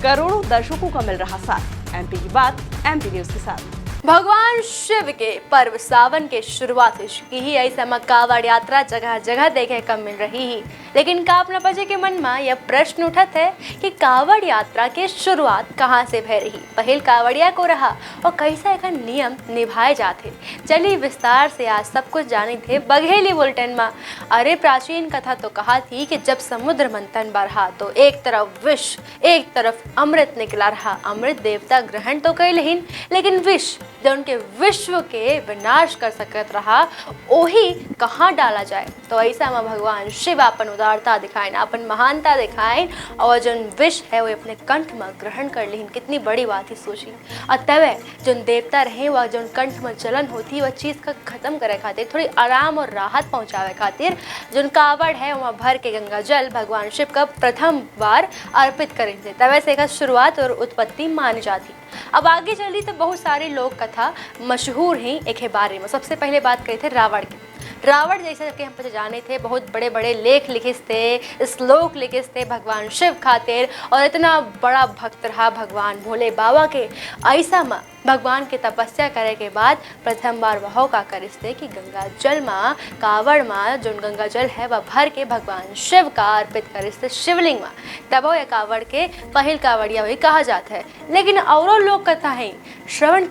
करोड़ों दर्शकों का मिल रहा साथ। एमपी की बात एमपी न्यूज के साथ। भगवान शिव के पर्व सावन के शुरुआत की ही ऐसा कावड़ यात्रा जगह जगह देखे कम मिल रही ही, लेकिन का अपना बजे के मन में यह प्रश्न उठत है कि कावड़ यात्रा के शुरुआत कहाँ से भय रही, पहल कावड़िया को रहा और कैसा एक नियम निभाए जाते। चलिए विस्तार से आज सब कुछ जाने थे बघेली बुलेटिन में। अरे प्राचीन कथा तो कहा थी कि जब समुद्र मंथन बढ़ा तो एक तरफ विष एक तरफ अमृत निकला रहा। अमृत देवता ग्रहण तो कर लेकिन विष जो उनके विश्व के विनाश कर सकत रहा वही कहाँ डाला जाए। तो ऐसा में भगवान शिव अपन उदारता दिखाएं, अपन महानता दिखाएं और जो विष है वो अपने कंठ में ग्रहण कर ली। कितनी बड़ी बात ही सोची। और तब जो देवता रहे वह जो कंठ में जलन होती वह चीज़ का खत्म करे खातिर, थोड़ी आराम और राहत पहुँचावे खातिर जो कावड़ है वहाँ भर के गंगा जल भगवान शिव का प्रथम बार अर्पित करेंगे। तब से शुरुआत और उत्पत्ति मानी जाती। अब आगे चली तो बहुत सारे लोक कथा मशहूर हैं एक के बारे में। सबसे पहले बात करी थे रावण की। रावण जैसे कि हम पता जाने थे बहुत बड़े बड़े लेख लिखे थे, श्लोक लिखे थे भगवान शिव खातिर और इतना बड़ा भक्त रहा भगवान भोले बाबा के। ऐसा में भगवान के तपस्या करे के बाद प्रथम बार वह का करिस्ते कि गंगा जल में कावड़ में जो गंगा जल है वह भर के भगवान शिव का अर्पित करिस्ते शिवलिंग में। तब वो कावड़ के पहल कावड़िया वही कहा जाता है। लेकिन और लोग कथा है श्रवण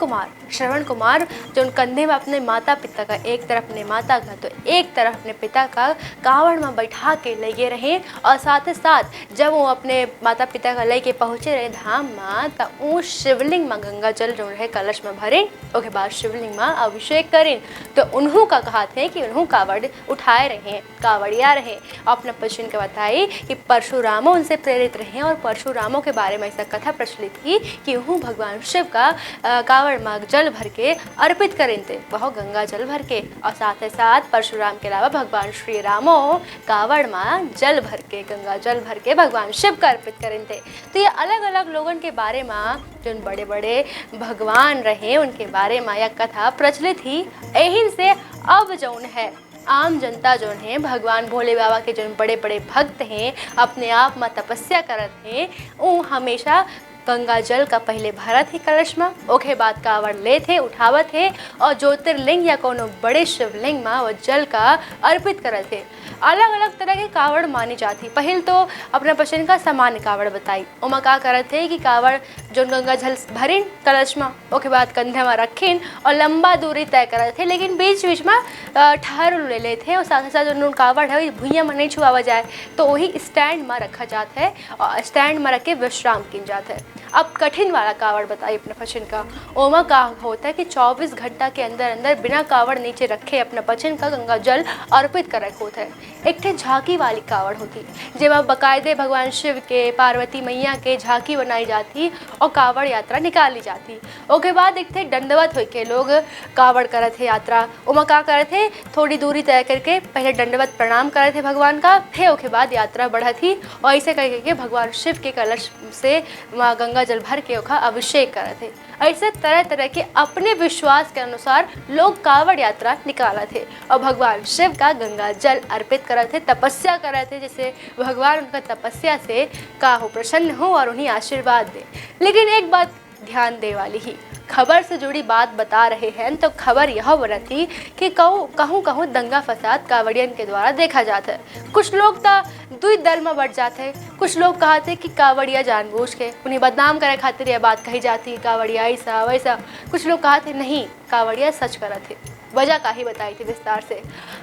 कुमार जो कंधे में अपने माता पिता का, एक तरफ अपने माता का तो एक तरफ अपने पिता का कावड़ में बैठा के लगे रहे और साथ ही साथ जब वो अपने माता पिता का लेके पहुँचे रहे धाम में तो वो शिवलिंग में गंगा जल जो रहे कलश में भरे उसके बाद शिवलिंग में अभिषेक करें। तो उन्हों का कहा थे कि उन्हों कावड़ उठाए रहे, कावड़िया रहे। अपना पश्चिम के बताई कि परशुरामों उनसे प्रेरित रहे और परशुरामों के बारे में ऐसा कथा प्रचलित थी कि वह भगवान शिव का कावड़ में जल भर के अर्पित करें थे, वह गंगा जल भर के। और साथ ही साथ परशुराम के अलावा भगवान श्री रामो कावड़ में जल भर के गंगा जल भर के भगवान शिव का अर्पित करें थे। तो ये अलग अलग लोगों के बारे में जो बड़े बड़े भगवान रहे उनके बारे में यह कथा प्रचलित ही। यही से अब जौन है आम जनता जो है भगवान भोले बाबा के जो बड़े बड़े भक्त हैं अपने आप में तपस्या करत हैं वो हमेशा गंगा जल का पहले भरत ही कलश में ओके बाद कावड़ ले थे उठावत है और ज्योतिर्लिंग या कोनो बड़े शिवलिंग में वो जल का अर्पित करत थे। अलग अलग तरह के कावड़ मानी जाती। पहल तो अपना पसंद का सामान्य कावड़ बताई। उमा का करत है कि कावड़ जो गंगा जल भरिन कलश में ओके बाद कंधे में रखिन और लंबा दूरी तय करत थे, लेकिन बीच बीच में ठहर ले लेते और साथ ही साथ जो कावड़ है भुइया में नहीं छुआवा जाए तो वही स्टैंड में रखा जाता है और स्टैंड में रख के विश्राम किन जाता है। अब कठिन वाला कावड़ बताइए अपने पचन का। ओमा का होता है कि 24 घंटा के अंदर अंदर बिना कावड़ नीचे रखे अपना पचन का गंगा जल अर्पित कर होता है। एक थे झांकी वाली कावड़ होती जब बाकायदे भगवान शिव के पार्वती मैया के झांकी बनाई जाती और कावड़ यात्रा निकाली जाती। उसके बाद एक थे दंडवत हो के लोग कावड़ करे थे यात्रा। उमा का करे थे थोड़ी दूरी तय करके पहले दंडवत प्रणाम करे थे भगवान का, फिर उसके बाद यात्रा बढ़ा थी और ऐसे करके भगवान शिव के कलश से गंगा जल भर के ओखा अभिषेक करे थे। ऐसे तरह तरह के अपने विश्वास के अनुसार लोग कावड़ यात्रा निकाला थे और भगवान शिव का गंगा जल अर्पित करे थे, तपस्या करे थे जैसे भगवान उनका तपस्या से का हो प्रसन्न हो और उन्हें आशीर्वाद दे। लेकिन एक बात ध्यान दे वाली ही खबर से जुड़ी बात बता रहे हैं तो खबर यह बरती कि कहूँ कहूँ दंगा फसाद कावड़ियन के द्वारा देखा जाता है। कुछ लोग तो दुई दल में बढ़ जाते हैं। कुछ लोग कहते कि कावड़िया जानबूझ के उन्हें बदनाम करे खातिर यह बात कही जाती है कावड़िया ऐसा वैसा। कुछ लोग कहते नहीं कावड़िया सच करा थे। वजह का ही बताई थी विस्तार से।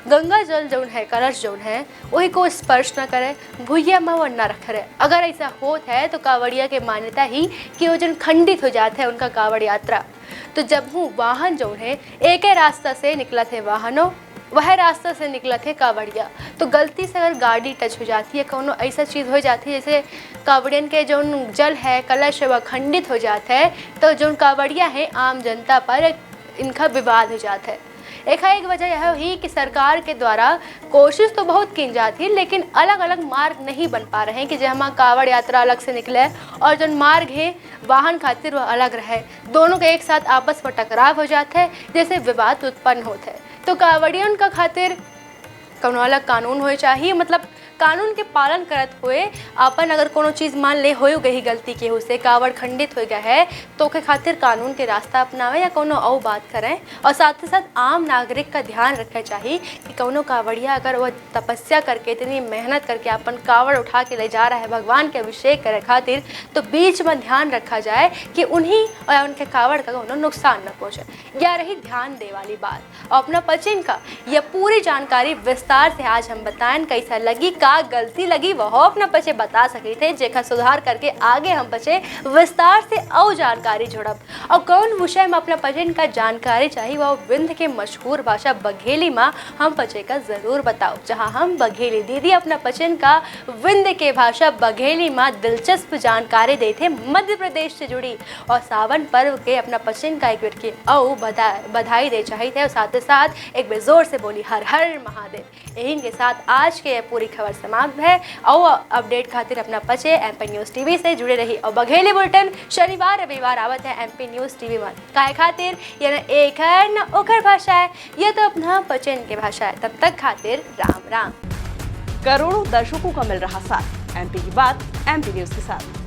गंगा जल जौन है कलश जौन है वही को स्पर्श न करे, भुइया में वो न रख रहे। अगर ऐसा होता है तो कावड़िया के मान्यता ही कि वो जन खंडित हो जाता है उनका कावड़ यात्रा। तो जब हूँ वाहन जौन है एक ही रास्ता से निकला थे वाहनों वह रास्ता से निकला थे कावड़िया, तो गलती से अगर गाड़ी टच हो जाती है कोनो ऐसा चीज़ हो जाती है जैसे कावड़ियन के जो जल है कलश है वह खंडित हो जाता है तो जो कावड़िया है आम जनता पर इनका विवाद हो जाता है। एक वजह यह हुई कि सरकार के द्वारा कोशिश तो बहुत की जाती है लेकिन अलग अलग मार्ग नहीं बन पा रहे हैं कि जहाँ कावड़ यात्रा अलग से निकले और जो मार्ग है वाहन खातिर वह अलग रहे। दोनों के एक साथ आपस में टकराव हो जाता है जैसे विवाद उत्पन्न होता है। तो कावड़ियन का खातिर कौनो अलग कानून हो चाहिए, मतलब कानून के पालन करत हुए अपन अगर कोनो चीज़ मान ले हो गई गलती के से कावड़ खंडित हो गया है तो के खातिर कानून के रास्ता अपनावे या कोनो और बात करें। और साथ ही साथ आम नागरिक का ध्यान रखना चाहिए कि कोनो कावड़िया अगर वह तपस्या करके इतनी मेहनत करके अपन कावड़ उठा के ले जा रहा है भगवान के अभिषेक करे खातिर, तो बीच में ध्यान रखा जाए कि उन्हीं और उनके कावड़ का कोनो नुकसान न पहुँचे। यह रही ध्यान दे वाली बात। और अपना पचिन का यह पूरी जानकारी विस्तार से आज हम बताएं, कैसा लगी, का गलती लगी वह अपना पचे बता सके थे, जेखा सुधार करके आगे हम बचे विस्तार से और जानकारी जोड़ब। और कौन विषय में अपना पचिन का जानकारी चाहिए वह विंध्य के मशहूर भाषा बघेली में हम पचे का जरूर बताओ, जहां हम बघेली दीदी अपना पचिन का विंध्य के भाषा बघेली में दिलचस्प जानकारी दे थे मध्य प्रदेश से जुड़ी। और सावन पर्व के अपना पचिन का एक बार की औ बधाई दे चाहिए थे और साथ ही साथ एक बार जोर से बोली हर हर महादेव। यही के साथ आज के पूरी खबर समाप्त है। और अपडेट खातिर अपना पचे MP न्यूज़ TV से जुड़े रही। और बघेली बुलेटिन शनिवार रविवार आवत है MP न्यूज़ TV में। काय खातिर ये न एक है न ओखर भाषा है, यह तो अपना पचिन के भाषा है। तब तक खातिर राम राम। करोड़ों दर्शकों का मिल रहा साथ, MP की बात MP न्यूज के साथ।